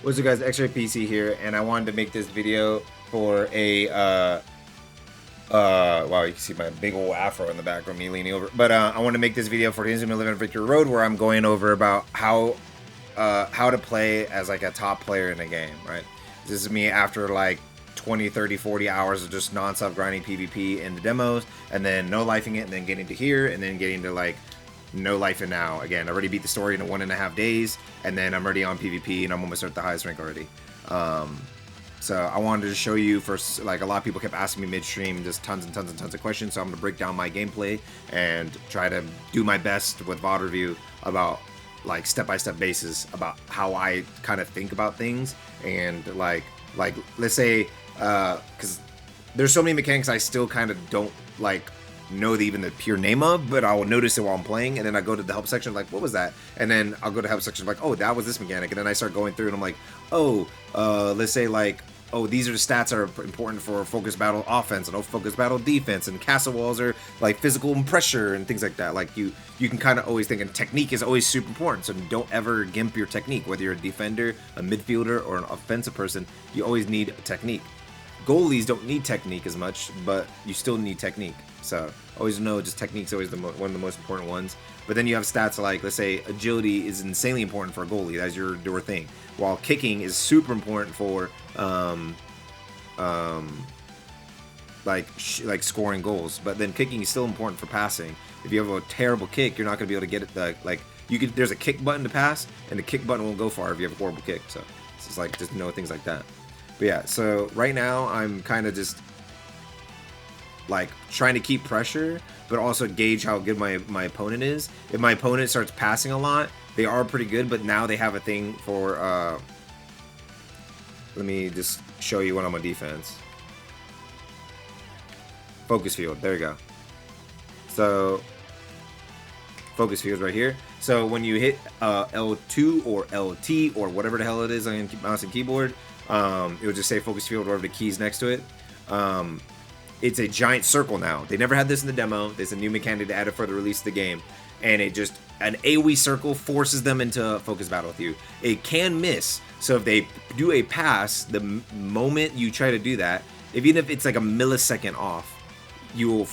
What's up guys, Xraypc here, and I wanted to make this video for a, wow, you can see my big old afro in the background, me leaning over, but I want to make this video for the Inazuma 11 Victory Road, where I'm going over about how to play as like a top player in a game, right? This is me after like 20, 30, 40 hours of just non-stop grinding PvP in the demos, and then no lifing it, and then getting to here, and then getting to like no life in now. Again, I already beat the story in 1.5 days, and then I'm already on PvP, and I'm almost at the highest rank already. So I wanted to show you first, like a lot of people kept asking me midstream, just tons and tons and tons of questions, so I'm going to break down my gameplay and try to do my best with VOD review about like step-by-step basis about how I kind of think about things, and like let's say, because there's so many mechanics I still kind of don't like know even the pure name of, but I will notice it while I'm playing, and then I go to the help section like, what was that? And then I'll go to help section like, oh, that was this mechanic, and then I start going through and I'm like, oh, let's say like, oh, these are the stats that are important for focus battle offense and focus battle defense, and castle walls are like physical and pressure and things like that. Like you can kind of always think, and technique is always super important, so don't ever gimp your technique. Whether you're a defender, a midfielder, or an offensive person, you always need technique. Goalies don't need technique as much, but you still need technique. So always know just technique's always one of the most important ones. But then you have stats like, let's say agility is insanely important for a goalie. That's your thing. While kicking is super important for like scoring goals. But then kicking is still important for passing. If you have a terrible kick, you're not going to be able to get it. Like you could, there's a kick button to pass, and the kick button won't go far if you have a horrible kick. So it's just like, just know things like that. But yeah, so right now I'm kind of just like trying to keep pressure, but also gauge how good my opponent is. If my opponent starts passing a lot, they are pretty good, but now they have a thing for let me just show you when I'm on defense. Focus field, there you go. So focus field right here. So when you hit L2 or LT or whatever the hell it is on mouse and keyboard, it would just say focus field, whatever the keys next to it. It's a giant circle now. They never had this in the demo. There's a new mechanic to add it for the release of the game, and it just, an AoE circle forces them into focus battle with you. It can miss, so if they do a pass, the moment you try to do that, even if it's like a millisecond off, your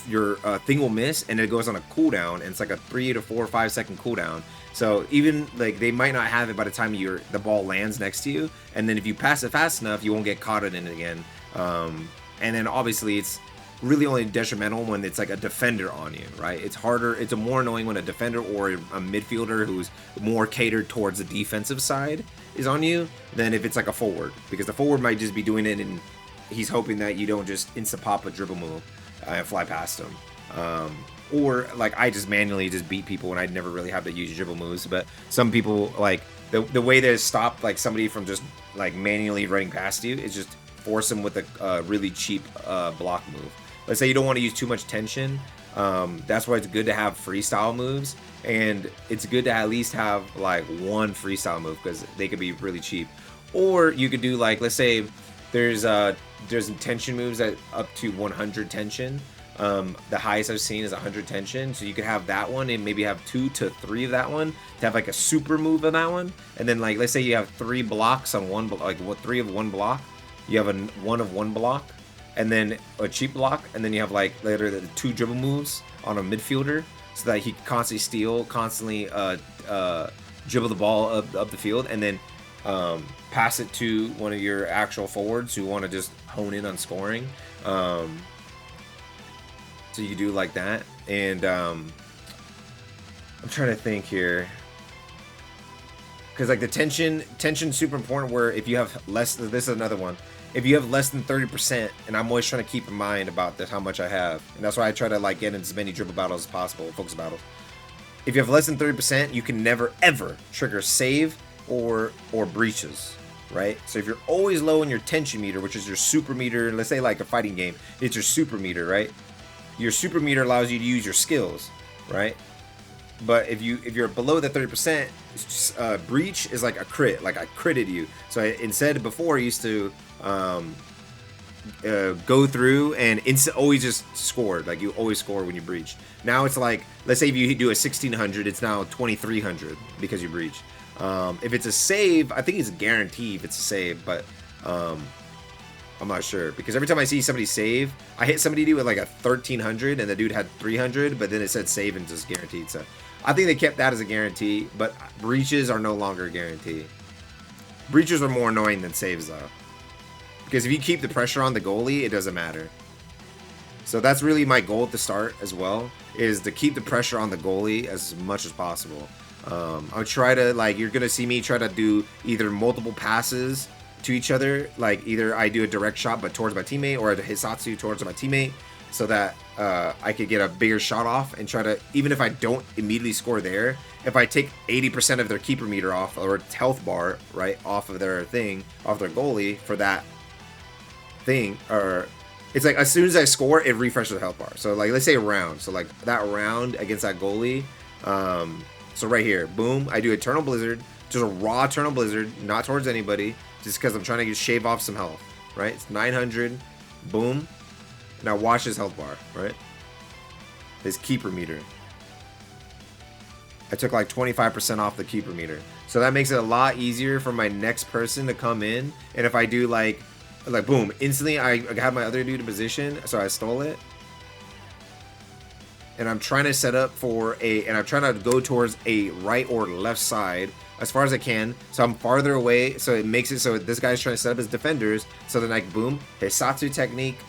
thing will miss, and it goes on a cooldown, and it's like a 3 to 4 or 5 second cooldown. So even like they might not have it by the time the ball lands next to you, and then if you pass it fast enough, you won't get caught in it again. And then obviously it's really only detrimental when it's like a defender on you, right? It's harder, it's more annoying when a defender or a midfielder who's more catered towards the defensive side is on you than if it's like a forward, because the forward might just be doing it and he's hoping that you don't just insta-pop a dribble move and fly past him. Or like I just manually just beat people and I'd never really have to use dribble moves, but some people like the way they stop like somebody from just like manually running past you is just force them with a really cheap block move. Let's say you don't want to use too much tension. That's why it's good to have freestyle moves, and it's good to at least have like one freestyle move because they could be really cheap. Or you could do like, let's say there's tension moves at up to 100 tension. The highest I've seen is 100 tension, so you could have that one and maybe have 2 to 3 of that one to have like a super move of that one. And then like, let's say you have 3 blocks on one, like what, 3 of one block, you have a 1 of one block, and then a cheap block, and then you have like later the 2 dribble moves on a midfielder, so that he can constantly dribble the ball up the field, and then pass it to one of your actual forwards who want to just hone in on scoring. So you can do like that, and I'm trying to think here, because like the tension's super important. Where if you have less, this is another one. If you have less than 30%, and I'm always trying to keep in mind about this, how much I have, and that's why I try to like get in as many dribble battles as possible, focus battles. If you have less than 30%, you can never ever trigger save or breaches, right? So if you're always low in your tension meter, which is your super meter, let's say like a fighting game, it's your super meter, right? Your super meter allows you to use your skills, right? But if you're below the 30%, breach is like a crit, like I critted you. So instead, before I used to go through and always just scored, like you always score when you breach. Now it's like, let's say if you do a 1600, it's now 2300 because you breach. If it's a save, I think it's guaranteed if it's a save, but I'm not sure, because every time I see somebody save, I hit somebody with like a 1300 and the dude had 300, but then it said save and just guaranteed. So I think they kept that as a guarantee, but breaches are no longer a guarantee. Breaches are more annoying than saves though, because if you keep the pressure on the goalie, it doesn't matter. So that's really my goal at the start as well, is to keep the pressure on the goalie as much as possible. I'll try to, like, you're gonna see me try to do either multiple passes to each other, like either I do a direct shot but towards my teammate, or a Hisatsu towards my teammate, so that I could get a bigger shot off and try to, even if I don't immediately score there, if I take 80% of their keeper meter off, or health bar, right, off of their thing, off their goalie for that thing, or it's like as soon as I score, it refreshes the health bar. So like, let's say a round, so like that round against that goalie, so right here, boom, I do Eternal Blizzard, just a raw Eternal Blizzard, not towards anybody, just because I'm trying to shave off some health, right? It's 900, boom. Now watch his health bar, right? His keeper meter. I took like 25% off the keeper meter. So that makes it a lot easier for my next person to come in. And if I do like boom, instantly I have my other dude in position, so I stole it. And I'm trying to set up for and I'm trying to go towards a right or left side as far as I can, so I'm farther away, so it makes it so this guy's trying to set up his defenders, so then like boom, Hisatsu technique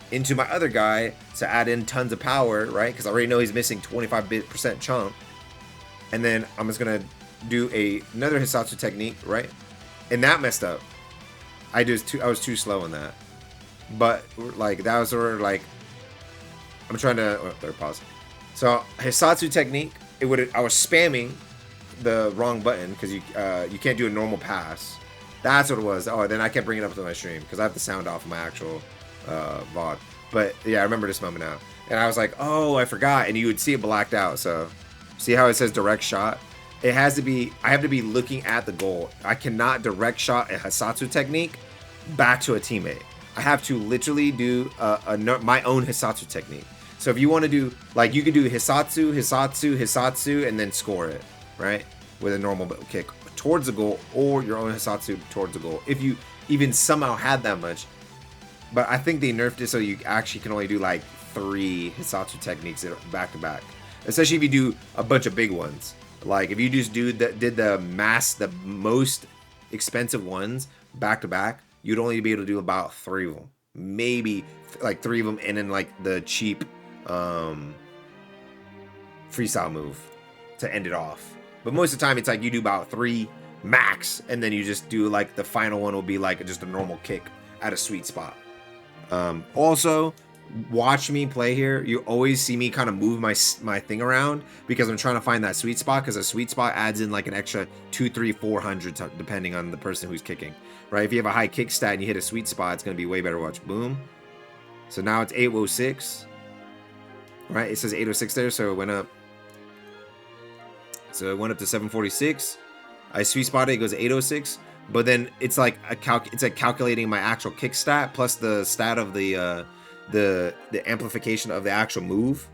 into my other guy to add in tons of power, right? Because I already know he's missing 25% chunk, and then I'm just gonna do another Hisatsu technique, right? And that messed up. I was too slow on that, but like that was sort of like I'm trying to pause. So Hisatsu technique, I was spamming the wrong button because you can't do a normal pass. That's what it was. Oh, then I kept bringing it up to my stream because I have the sound off of my actual VOD. But yeah, I remember this moment now, and I was like, oh, I forgot, and you would see it blacked out. So see how it says direct shot? It has to be. I have to be looking at the goal. I cannot direct shot a Hisatsu technique back to a teammate. I have to literally do my own Hisatsu technique. So if you want to do, like, you could do Hisatsu, Hisatsu, Hisatsu, and then score it, right? With a normal kick towards the goal, or your own Hisatsu towards the goal. If you even somehow had that much. But I think they nerfed it so you actually can only do like 3 Hisatsu techniques back to back. Especially if you do a bunch of big ones. Like if you just did the most expensive ones back to back, you'd only be able to do about 3 of them. Maybe like 3 of them, and then like the cheap freestyle move to end it off. But most of the time it's like you do about 3 max, and then you just do like the final one will be like just a normal kick at a sweet spot. Also, watch me play here. You always see me kind of move my thing around because I'm trying to find that sweet spot, because a sweet spot adds in like an extra 2, 3, 400 depending on the person who's kicking, right? If you have a high kick stat and you hit a sweet spot, it's going to be way better. Watch, boom. So now it's 806, right? It says 806 there, so it went up. So it went up to 746. I sweet spotted, it goes to 806. But then it's like it's like calculating my actual kick stat plus the stat of the amplification of the actual move.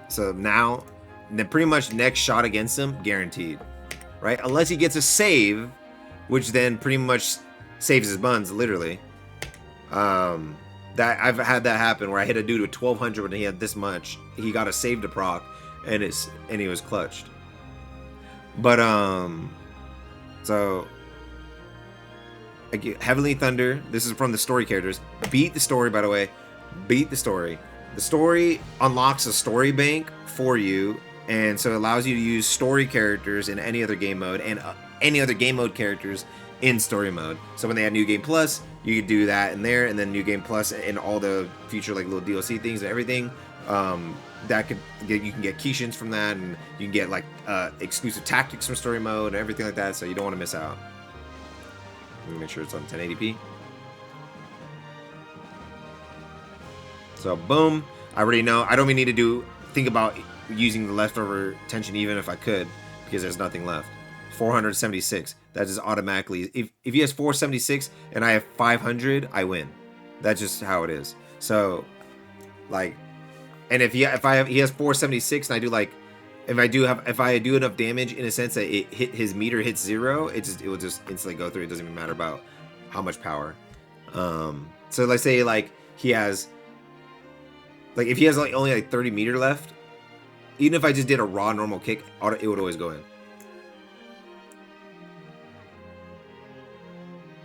So now, then pretty much next shot against him guaranteed, right? Unless he gets a save, which then pretty much saves his buns, literally. That I've had that happen where I hit a dude with 1200 when he had this much. He got a save to proc, and he was clutched. But so Heavenly Thunder. This is from the story characters. Beat the story, by the way. Beat the story. The story unlocks a story bank for you, and so it allows you to use story characters in any other game mode and any other game mode characters in story mode. So when they add New Game Plus, you could do that in there, and then New Game Plus and all the future like little DLC things and everything. That you can get Keishins from that, and you can get like exclusive tactics from story mode and everything like that. So you don't want to miss out. Let me make sure it's on 1080p. So boom, I already know. I don't even need to think about using the leftover tension, even if I could, because there's nothing left. 476. That is automatically. If he has 476 and I have 500, I win. That's just how it is. So, like, And if he has 476 and I do like if I do enough damage in a sense that his meter hits 0, it will just instantly go through. It doesn't even matter about how much power. So let's say like he has like if he has like only like 30 meter left, even if I just did a raw normal kick, it would always go in.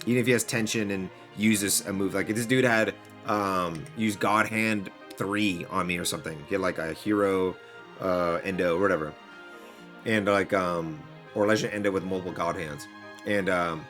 Even if he has tension and uses a move, like if this dude had used God Hand 3 on me or something, he had like a hero endo or whatever, and like or legend endo with multiple God Hands, and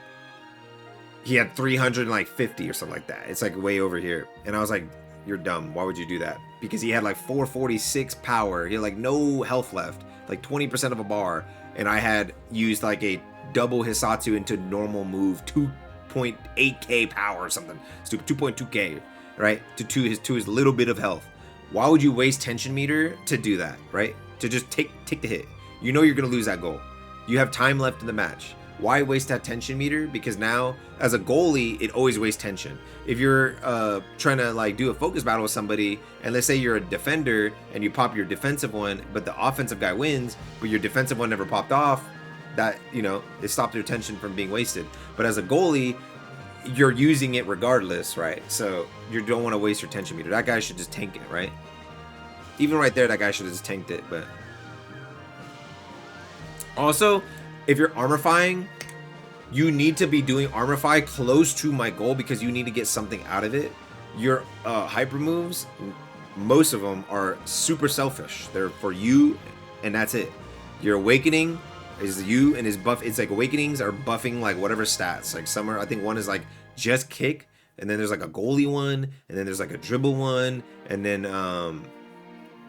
he had 350 or something like that. It's like way over here, and I was like, you're dumb. Why would you do that? Because he had like 446 power. He had like no health left, like 20% of a bar, and I had used like a double Hisatsu into normal move 2.8k power or something, stupid 2.2k, right? To his little bit of health. Why would you waste tension meter to do that, right? To just take the hit. You know you're gonna lose that goal. You have time left in the match. Why waste that tension meter? Because now, as a goalie, it always wastes tension. If you're trying to like do a focus battle with somebody, and let's say you're a defender and you pop your defensive one, but the offensive guy wins, but your defensive one never popped off, that, you know, it stopped your tension from being wasted. But as a goalie, you're using it regardless, right? So you don't want to waste your tension meter. That guy should just tank it, right? Even right there, that guy should have just tanked it. But also, if you're armorifying, you need to be doing armorify close to my goal because you need to get something out of it. Your hyper moves, most of them are super selfish. They're for you, and that's it. Your awakening is you and his buff. It's like awakenings are buffing like whatever stats. Like some are, I think one is like just kick, and then there's like a goalie one, and then there's like a dribble one, and then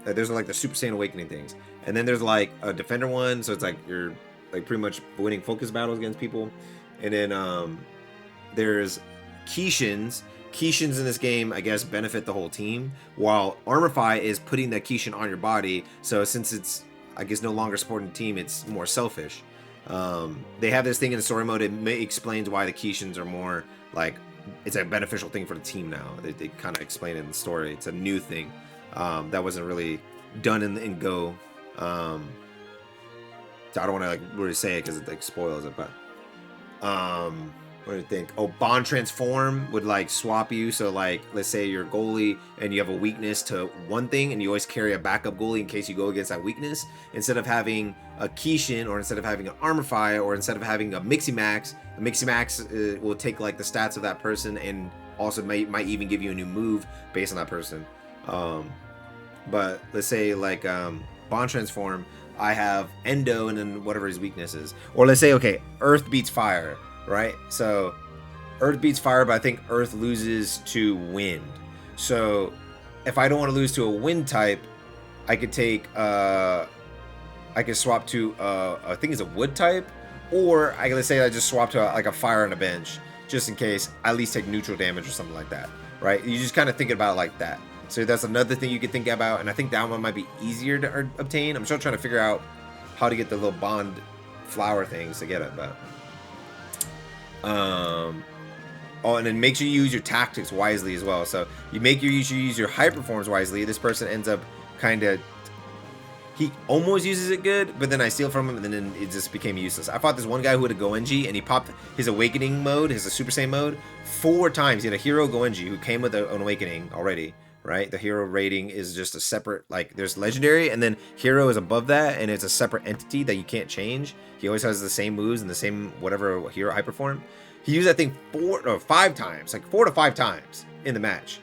there's like the Super Saiyan awakening things, and then there's like a defender one. So it's like you're like pretty much winning focus battles against people, and then there's Keishins. Keishins in this game, I guess, benefit the whole team, while Armorify is putting that Keishin on your body. So since it's, I guess, no longer supporting the team, it's more selfish. They have this thing in the story mode. It explains why the Keishins are more like, it's a beneficial thing for the team now. They kind of explain it in the story. It's a new thing that wasn't really done in Go. So I don't want to like really say it because it like spoils it, but what do you think? Oh, Bond Transform would like swap you. So like, let's say you're a goalie and you have a weakness to one thing, and you always carry a backup goalie in case you go against that weakness. Instead of having a Keishin, or instead of having an Armorify, or instead of having a Miximax, a Miximax will take like the stats of that person and also might even give you a new move based on that person. But let's say like Bond Transform, I have Endo and then whatever his weakness is. Or let's say, okay, Earth beats Fire, right? So Earth beats Fire, but I think Earth loses to Wind. So if I don't want to lose to a Wind type, I could take, I could swap to, I think it's a Wood type, or let's say I just swap to like a Fire on a bench, just in case I at least take neutral damage or something like that, right? You just kind of think about it like that. So that's another thing you could think about, and I think that one might be easier to obtain. I'm still trying to figure out how to get the little Bond flower things to get it, but oh, and then make sure you use your tactics wisely as well. So you use your hyper forms wisely. This person ends up kind of, he almost uses it good, but then I steal from him, and then it just became useless. I fought this one guy who had a Goenji, and he popped his awakening mode, his Super Saiyan mode, 4 times. He had a hero Goenji who came with an awakening already. Right, the hero rating is just a separate, like there's legendary, and then hero is above that, and it's a separate entity that you can't change. He always has the same moves and the same whatever hero hyper form. He used that thing 4 or 5 times, like 4 to 5 times in the match,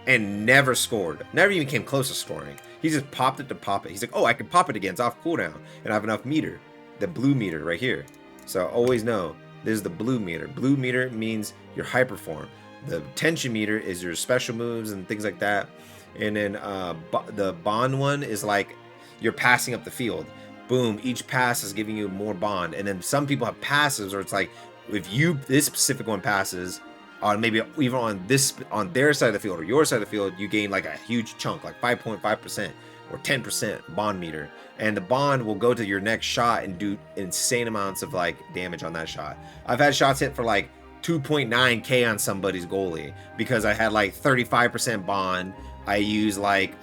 and never scored. Never even came close to scoring. He just popped it to pop it. He's like, oh, I can pop it again. It's off cooldown, and I have enough meter. The blue meter right here. So always know this is the blue meter. Blue meter means your hyper form. The tension meter is your special moves and things like that, and then the bond one is like you're passing up the field. Boom, each pass is giving you more bond, and then some people have passes, or it's like if this specific one passes on maybe even on their side of the field or your side of the field, you gain like a huge chunk, like 5.5% or 10% bond meter, and the bond will go to your next shot and do insane amounts of like damage on that shot. I've had shots hit for like 2.9k on somebody's goalie because I had like 35% bond. I used like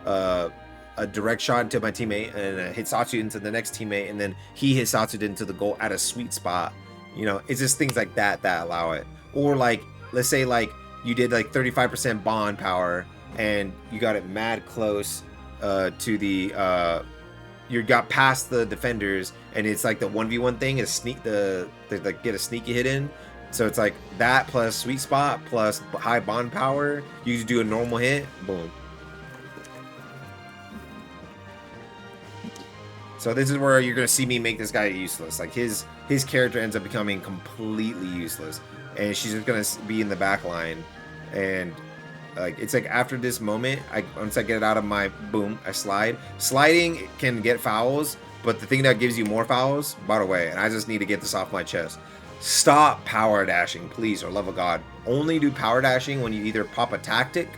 a direct shot into my teammate and a Hitsatsu into the next teammate, and then he Hitsatsu'd into the goal at a sweet spot. You know, it's just things like that that allow it. Or like, let's say like you did like 35% bond power and you got it mad close to the you got past the defenders, and it's like the 1v1 thing is sneak the like get a sneaky hit in. So it's like that plus sweet spot plus high bond power. You do a normal hit, boom. So this is where you're gonna see me make this guy useless. Like his character ends up becoming completely useless, and she's just gonna be in the back line. And like it's like after this moment, once I get it out of my boom, I slide. Sliding can get fouls, but the thing that gives you more fouls, by the way, and I just need to get this off my chest. Stop power dashing, please, or love of God. Only do power dashing when you either pop a tactic,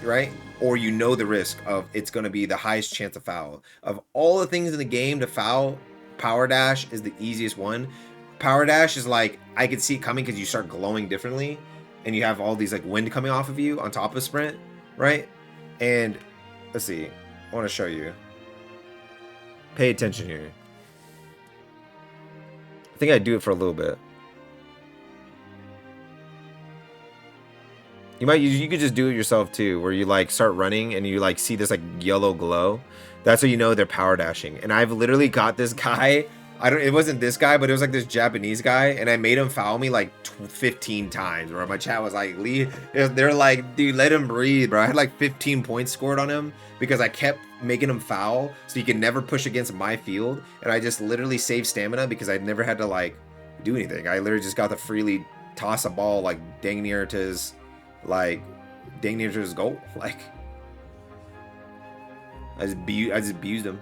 right? Or you know the risk of it's going to be the highest chance of foul. Of all the things in the game to foul, power dash is the easiest one. Power dash is like, I can see it coming because you start glowing differently, and you have all these like wind coming off of you on top of sprint, right? And let's see, I want to show you. Pay attention here. I think I'd do it for a little bit. You could just do it yourself too, where you like start running and you like see this like yellow glow. That's how you know they're power dashing. And I've literally got this guy. It wasn't this guy, but it was like this Japanese guy, and I made him foul me like 15 times. Where my chat was like, they're like, dude, let him breathe, bro. I had like 15 points scored on him because I kept making him foul, so he could never push against my field, and I just literally saved stamina because I never had to like do anything. I literally just got to freely toss a ball like dang near to his goal. Like I just abused him.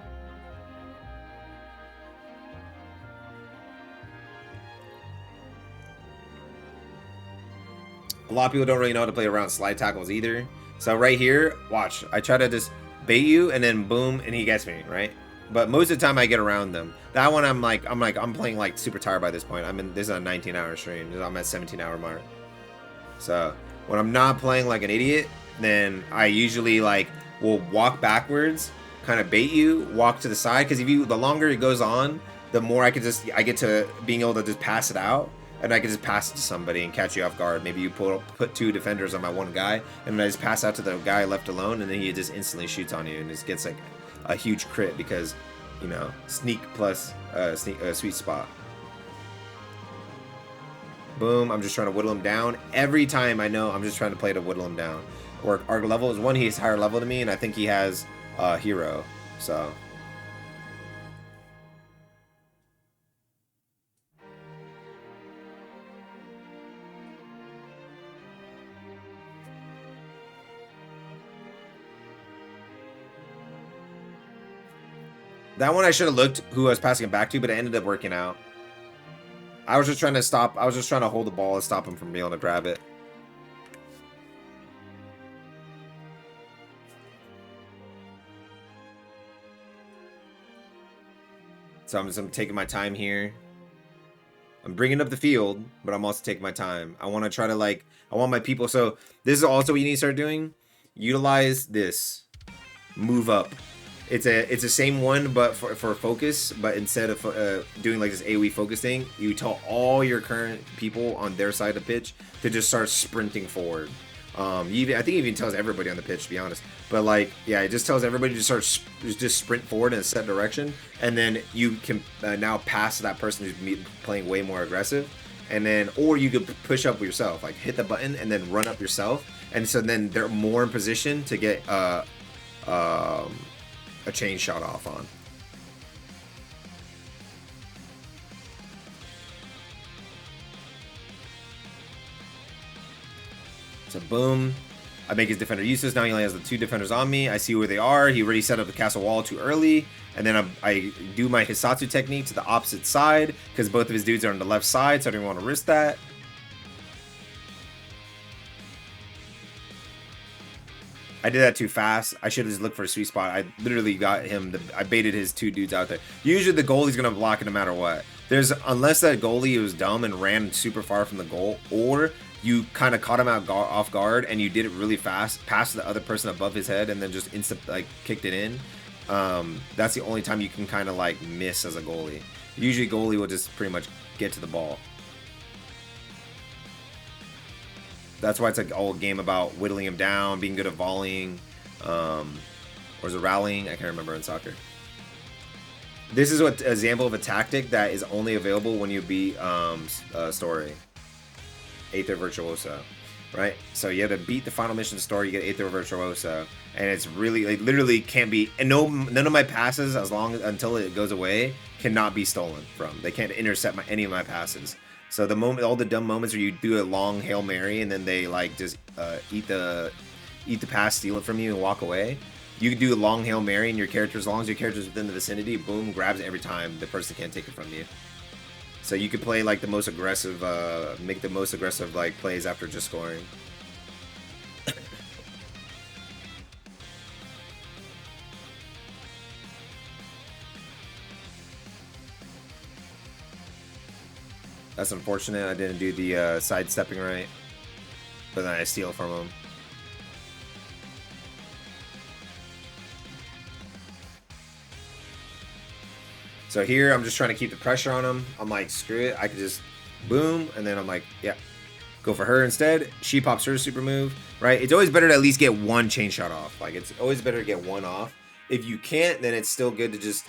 A lot of people don't really know how to play around slide tackles either. So right here, watch. I try to just bait you and then boom, and he gets me, right? But most of the time I get around them. That one I'm playing like super tired by this point. This is a 19-hour stream. I'm at 17-hour mark. So when I'm not playing like an idiot, then I usually like will walk backwards, kind of bait you, walk to the side, because the longer it goes on, the more I get to being able to just pass it out. And I can just pass it to somebody and catch you off guard. Maybe you put two defenders on my one guy, and then I just pass out to the guy left alone, and then he just instantly shoots on you, and just gets like a huge crit because, you know, sneak plus sweet spot. Boom! I'm just trying to whittle him down. Every time I know I'm just trying to play to whittle him down. Or our level is one. He's higher level to me, and I think he has hero. So. That one I should have looked who I was passing it back to, but it ended up working out. I was just trying to stop. I was just trying to hold the ball and stop him from being able to grab it. So I'm taking my time here. I'm bringing up the field, but I'm also taking my time. I want to try to I want my people. So this is also what you need to start doing. Utilize this. Move up. It's the same one, but for focus. But instead of doing like this AoE focus thing, you tell all your current people on their side of the pitch to just start sprinting forward. I think it even tells everybody on the pitch, to be honest. But like, yeah, it just tells everybody to just sprint forward in a set direction, and then you can now pass that person who's playing way more aggressive, and then or you could push up yourself, like hit the button and then run up yourself, and so then they're more in position to get a chain shot off on. So boom, I make his defender useless. Now he only has the two defenders on me. I see where they are. He already set up the castle wall too early. And then I do my Hisatsu technique to the opposite side because both of his dudes are on the left side, so I didn't want to risk that. I did that too fast. I should have just looked for a sweet spot. I literally got him. I baited his two dudes out there. Usually the goalie's going to block it no matter what. Unless that goalie was dumb and ran super far from the goal, or you kind of caught him off guard, and you did it really fast, past the other person above his head, and then just instant like kicked it in. That's the only time you can kind of like miss as a goalie. Usually goalie will just pretty much get to the ball. That's why it's like all game about whittling him down, being good at volleying, or is it rallying? I can't remember in soccer. This is what example of a tactic that is only available when you beat Story. Aether Virtuoso, right? So you have to beat the final mission Story, you get Aether Virtuoso, and it's really, like, literally can't be, and none of my passes, until it goes away, cannot be stolen from. They can't intercept any of my passes. So the moment, all the dumb moments where you do a long Hail Mary and then they like just eat the pass, steal it from you, and walk away. You can do a long Hail Mary, and your character, as long as your character's within the vicinity, boom, grabs it every time. The person can't take it from you. So you could play like the most aggressive, make the most aggressive like plays after just scoring. That's unfortunate. I didn't do the sidestepping right, but then I steal from him. So here, I'm just trying to keep the pressure on him. I'm like, screw it. I could just boom, and then I'm like, yeah, go for her instead. She pops her super move, right? It's always better to at least get one chain shot off. Like, it's always better to get one off. If you can't, then it's still good to just,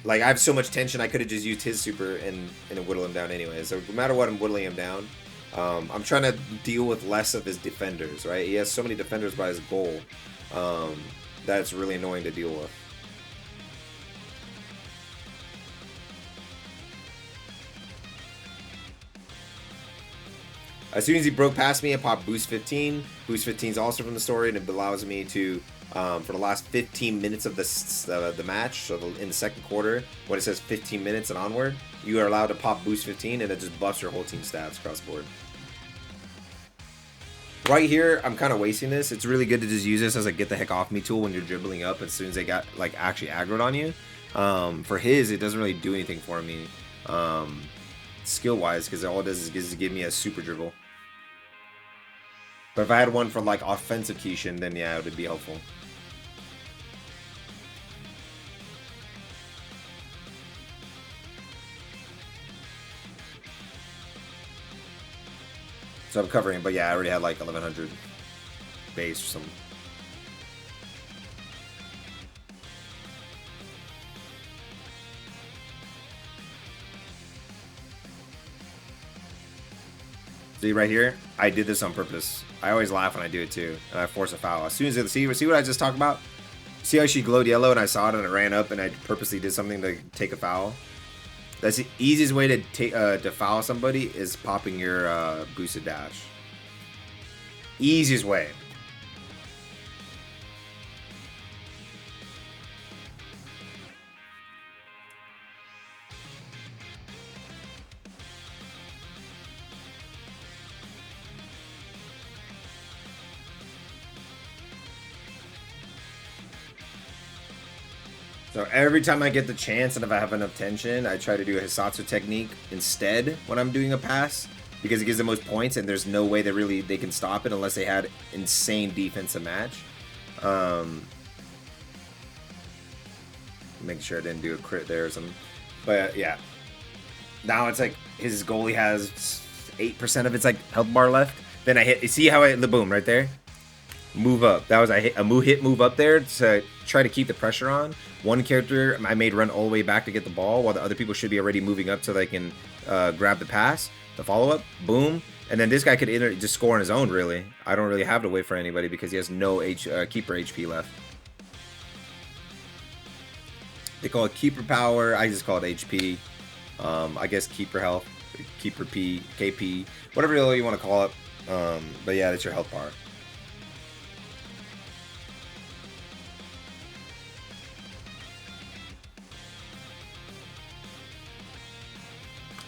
like, I have so much tension, I could have just used his super and whittle him down anyway. So no matter what, I'm whittling him down. I'm trying to deal with less of his defenders, right? He has so many defenders by his goal. That's really annoying to deal with. As soon as he broke past me, I popped Boost 15. Boost 15 is also from the story, and it allows me to, for the last 15 minutes of the match, so in the second quarter, when it says 15 minutes and onward, you are allowed to pop Boost 15, and it just buffs your whole team stats across the board. Right here, I'm kind of wasting this. It's really good to just use this as a get the heck off me tool when you're dribbling up as soon as they got like actually aggroed on you. For his, it doesn't really do anything for me skill-wise, because all it does is give me a super dribble. But if I had one for like offensive Kishin, then yeah, it would be helpful. So I'm covering, but yeah, I already had like 1100 base or something. See right here, I did this on purpose. I always laugh when I do it too, and I force a foul. As soon as it, see what I just talked about? See how she glowed yellow and I saw it and it ran up and I purposely did something to take a foul? That's the easiest way to foul somebody is popping your boosted dash. Easiest way. So every time I get the chance and if I have enough tension, I try to do a Hisatsu technique instead when I'm doing a pass, because it gives the most points and there's no way that they can stop it unless they had insane defensive match. Make sure I didn't do a crit there or something. But yeah, now it's like his goalie has 8% of its like health bar left. Then I hit. See how the boom right there? Move up. That was a move up there to try to keep the pressure on. One character I made run all the way back to get the ball, while the other people should be already moving up so they can grab the pass, the follow up, boom, and then this guy could just score on his own. Really, I don't really have to wait for anybody because he has no keeper HP left. They call it keeper power. I just call it HP. I guess keeper health, keeper P, KP, whatever you want to call it. But yeah, that's your health bar.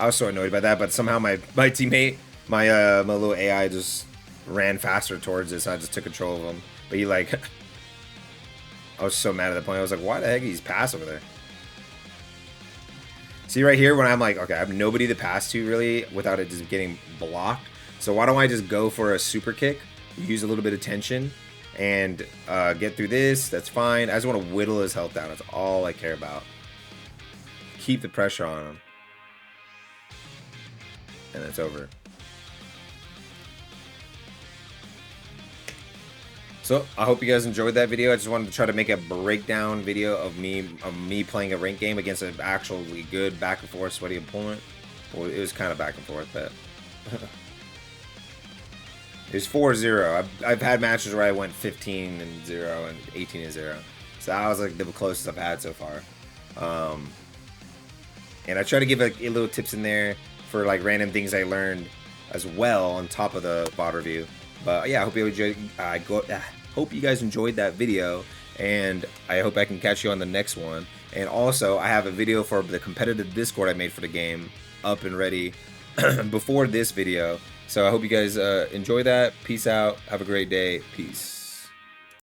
I was so annoyed by that, but somehow my teammate, my little AI just ran faster towards it, so I just took control of him. But he like, I was so mad at that point. I was like, why the heck he's pass over there? See right here when I'm like, okay, I have nobody to pass to really without it just getting blocked. So why don't I just go for a super kick, use a little bit of tension, and get through this. That's fine. I just want to whittle his health down. That's all I care about. Keep the pressure on him. And it's over. So I hope you guys enjoyed that video. I just wanted to try to make a breakdown video of me playing a ranked game against an actually good back and forth sweaty opponent. Well, it was kind of back and forth, but it was 4-0. I've had matches where I went 15-0 and 18-0. So that was like the closest I've had so far. And I try to give like little tips in there for like random things I learned as well on top of the VOD review. But yeah, I hope you enjoyed. Hope you guys enjoyed that video, and I hope I can catch you on the next one. And also, I have a video for the competitive Discord I made for the game up and ready before this video. So I hope you guys enjoy that. Peace out. Have a great day. Peace.